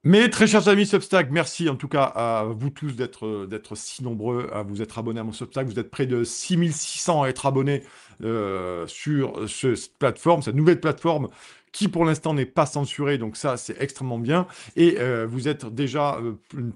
Mes très chers amis Substack, merci en tout cas à vous tous d'être si nombreux à vous être abonnés à mon Substack. Vous êtes près de 6600 à être abonnés sur cette plateforme, cette nouvelle plateforme qui pour l'instant n'est pas censurée. Donc ça, c'est extrêmement bien. Et vous êtes déjà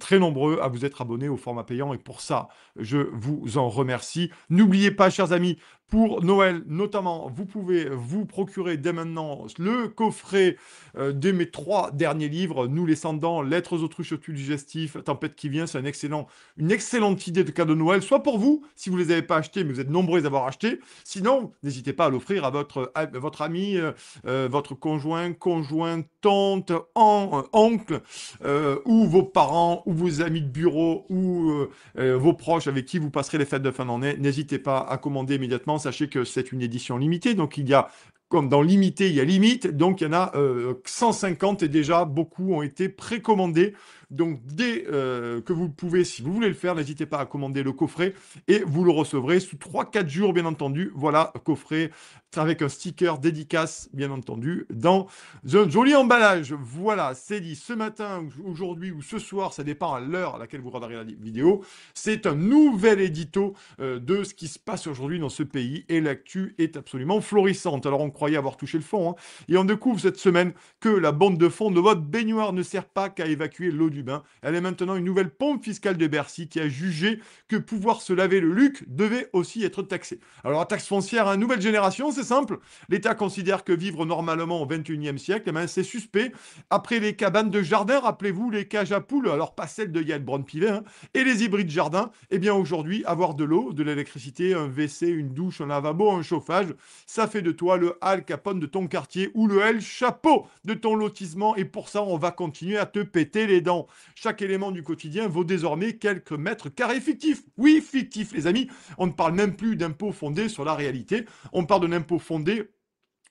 très nombreux à vous être abonnés au format payant. Et pour ça, je vous en remercie. N'oubliez pas, chers amis, pour Noël notamment, vous pouvez vous procurer dès maintenant le coffret de mes trois derniers livres, Nous les Cendants, Lettres aux autruches au tube digestif, Tempête qui vient, c'est une excellente idée de cadeau de Noël, soit pour vous, si vous ne les avez pas achetés, mais vous êtes nombreux à les avoir achetés. Sinon, n'hésitez pas à l'offrir à votre ami, votre conjoint, conjointe, tante, oncle, ou vos parents, ou vos amis de bureau, ou vos proches avec qui vous passerez les fêtes de fin d'année. N'hésitez pas à commander immédiatement. Sachez que c'est une édition limitée, donc il y a comme dans limité, il y a limite, donc il y en a 150 et déjà beaucoup ont été précommandés. Donc dès que vous pouvez, si vous voulez le faire, n'hésitez pas à commander le coffret et vous le recevrez sous 3 4 jours, bien entendu. Voilà, coffret avec un sticker dédicace, bien entendu, dans un joli emballage. Voilà, c'est dit ce matin, aujourd'hui ou ce soir, ça dépend à l'heure à laquelle vous regarderez la vidéo. C'est un nouvel édito de ce qui se passe aujourd'hui dans ce pays et l'actu est absolument florissante. Alors on croyait avoir touché le fond, hein, et on découvre cette semaine que la bande de fond de votre baignoire ne sert pas qu'à évacuer l'eau du bain. Elle est maintenant une nouvelle pompe fiscale de Bercy qui a jugé que pouvoir se laver le luc devait aussi être taxé. Alors la taxe foncière à nouvelle génération, c'est simple. L'État considère que vivre normalement au 21e siècle, eh ben, c'est suspect. Après les cabanes de jardin, rappelez-vous les cages à poules, alors pas celles de Yael Braun-Pivet, hein, et les hybrides jardins, eh bien aujourd'hui, avoir de l'eau, de l'électricité, un WC, une douche, un lavabo, un chauffage, ça fait de toi le Al Capone de ton quartier ou le El Chapeau de ton lotissement. Et pour ça, on va continuer à te péter les dents. Chaque élément du quotidien vaut désormais quelques mètres carrés fictifs. Oui, fictifs, les amis. On ne parle même plus d'impôts fondés sur la réalité. On parle d'un impôt fondé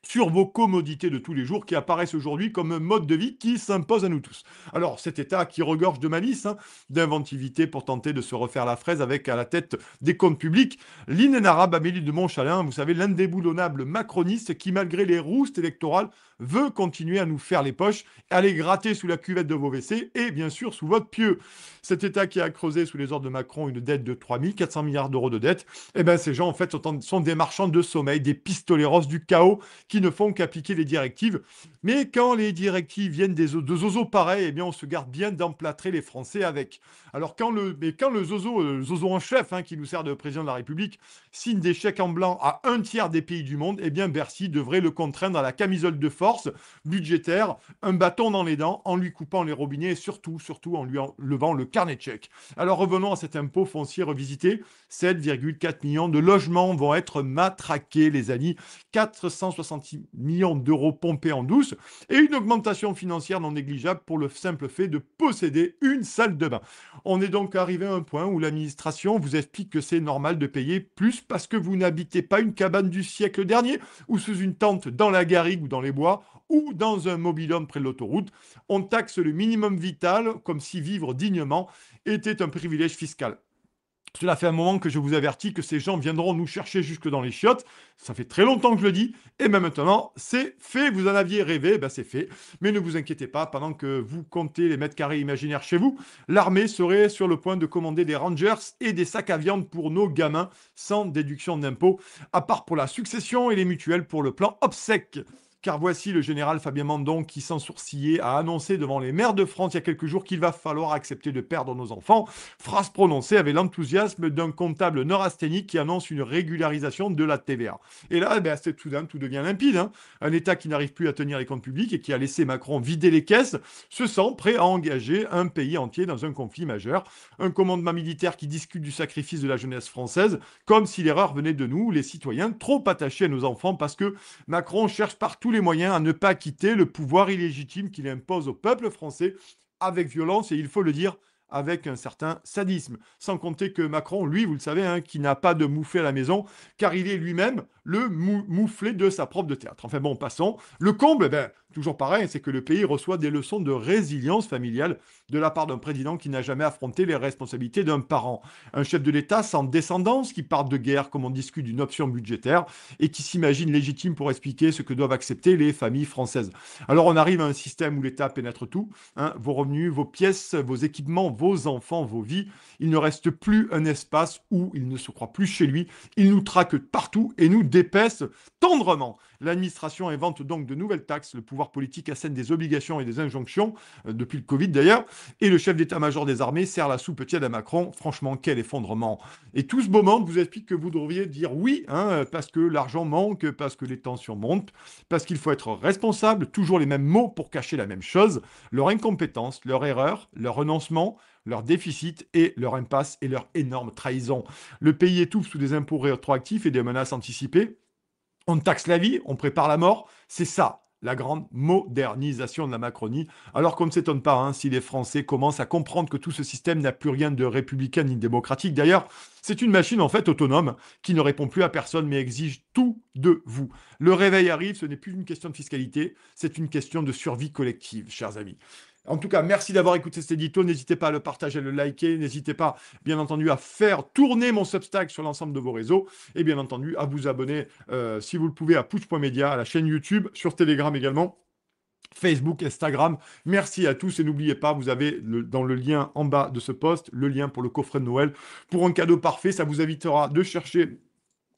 sur vos commodités de tous les jours qui apparaissent aujourd'hui comme un mode de vie qui s'impose à nous tous. Alors cet État qui regorge de malice, hein, d'inventivité pour tenter de se refaire la fraise avec à la tête des comptes publics, l'inénarrable Amélie de Montchalin, vous savez, l'indéboulonnable macroniste qui malgré les roustes électorales veut continuer à nous faire les poches, aller gratter sous la cuvette de vos WC et bien sûr sous votre pieu. Cet État qui a creusé sous les ordres de Macron une dette de 3400 milliards d'euros de dette, eh ben ces gens en fait sont des marchands de sommeil, des pistoleros du chaos qui ne font qu'appliquer les directives. Mais quand les directives viennent de zozos pareils, eh bien on se garde bien d'emplâtrer les Français avec. Alors quand le zozo en chef, hein, qui nous sert de président de la République, signe des chèques en blanc à un tiers des pays du monde, eh bien Bercy devrait le contraindre à la camisole de force budgétaire, un bâton dans les dents, en lui coupant les robinets et surtout en lui enlevant le carnet de chèques. Alors revenons à cet impôt foncier revisité. 7,4 millions de logements vont être matraqués, les amis. 466 millions d'euros pompés en douce et une augmentation financière non négligeable pour le simple fait de posséder une salle de bain. On est donc arrivé à un point où l'administration vous explique que c'est normal de payer plus parce que vous n'habitez pas une cabane du siècle dernier ou sous une tente dans la garrigue ou dans les bois ou dans un mobil-home près de l'autoroute. On taxe le minimum vital comme si vivre dignement était un privilège fiscal. Cela fait un moment que je vous avertis que ces gens viendront nous chercher jusque dans les chiottes. Ça fait très longtemps que je le dis. Et même maintenant, c'est fait. Vous en aviez rêvé, ben c'est fait. Mais ne vous inquiétez pas, pendant que vous comptez les mètres carrés imaginaires chez vous, l'armée serait sur le point de commander des Rangers et des sacs à viande pour nos gamins, sans déduction d'impôts, à part pour la succession et les mutuelles pour le plan obsèque. Car voici le général Fabien Mandon qui, sans sourciller, a annoncé devant les maires de France il y a quelques jours qu'il va falloir accepter de perdre nos enfants. Phrase prononcée avec l'enthousiasme d'un comptable neurasthénique qui annonce une régularisation de la TVA. Et là, ben, c'est soudain, tout devient limpide, hein. Un État qui n'arrive plus à tenir les comptes publics et qui a laissé Macron vider les caisses se sent prêt à engager un pays entier dans un conflit majeur. Un commandement militaire qui discute du sacrifice de la jeunesse française, comme si l'erreur venait de nous, les citoyens, trop attachés à nos enfants, parce que Macron cherche partout les moyens à ne pas quitter le pouvoir illégitime qu'il impose au peuple français avec violence et il faut le dire avec un certain sadisme. Sans compter que Macron, lui, vous le savez, hein, qui n'a pas de mouflé à la maison, car il est lui-même le mouflé de sa propre de théâtre. Enfin bon, passons. Le comble, ben, toujours pareil, c'est que le pays reçoit des leçons de résilience familiale de la part d'un président qui n'a jamais affronté les responsabilités d'un parent. Un chef de l'État sans descendance qui part de guerre comme on discute d'une option budgétaire et qui s'imagine légitime pour expliquer ce que doivent accepter les familles françaises. Alors on arrive à un système où l'État pénètre tout, hein, vos revenus, vos pièces, vos équipements, vos enfants, vos vies. Il ne reste plus un espace où il ne se croit plus chez lui. Il nous traque partout et nous dépaisse tendrement. L'administration invente donc de nouvelles taxes. Le pouvoir politique assène des obligations et des injonctions, depuis le Covid d'ailleurs. Et le chef d'état-major des armées sert la soupe tiède à Macron. Franchement, quel effondrement. Et tout ce beau monde vous explique que vous devriez dire oui, hein, parce que l'argent manque, parce que les tensions montent, parce qu'il faut être responsable. Toujours les mêmes mots pour cacher la même chose. Leur incompétence, leur erreur, leur renoncement, leur déficit et leur impasse et leur énorme trahison. Le pays étouffe sous des impôts rétroactifs et des menaces anticipées. On taxe la vie, on prépare la mort. C'est ça, la grande modernisation de la Macronie. Alors qu'on ne s'étonne pas, hein, si les Français commencent à comprendre que tout ce système n'a plus rien de républicain ni démocratique. D'ailleurs, c'est une machine en fait autonome qui ne répond plus à personne mais exige tout de vous. Le réveil arrive, ce n'est plus une question de fiscalité, c'est une question de survie collective, chers amis. En tout cas, merci d'avoir écouté cet édito. N'hésitez pas à le partager, à le liker. N'hésitez pas, bien entendu, à faire tourner mon Substack sur l'ensemble de vos réseaux. Et bien entendu, à vous abonner, si vous le pouvez, à Push.media, à la chaîne YouTube, sur Telegram également. Facebook, Instagram. Merci à tous et n'oubliez pas, vous avez dans le lien en bas de ce post, le lien pour le coffret de Noël. Pour un cadeau parfait, ça vous évitera de chercher.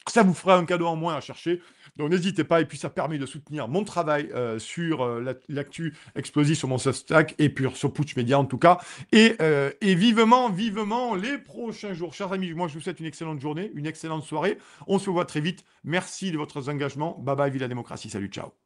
Ça vous fera un cadeau en moins à chercher. Donc n'hésitez pas. Et puis ça permet de soutenir mon travail sur l'actu explosive sur mon Substack et puis sur Push Media en tout cas. Et vivement, vivement les prochains jours. Chers amis, moi je vous souhaite une excellente journée, une excellente soirée. On se voit très vite. Merci de votre engagement. Bye bye, vive la démocratie. Salut, ciao.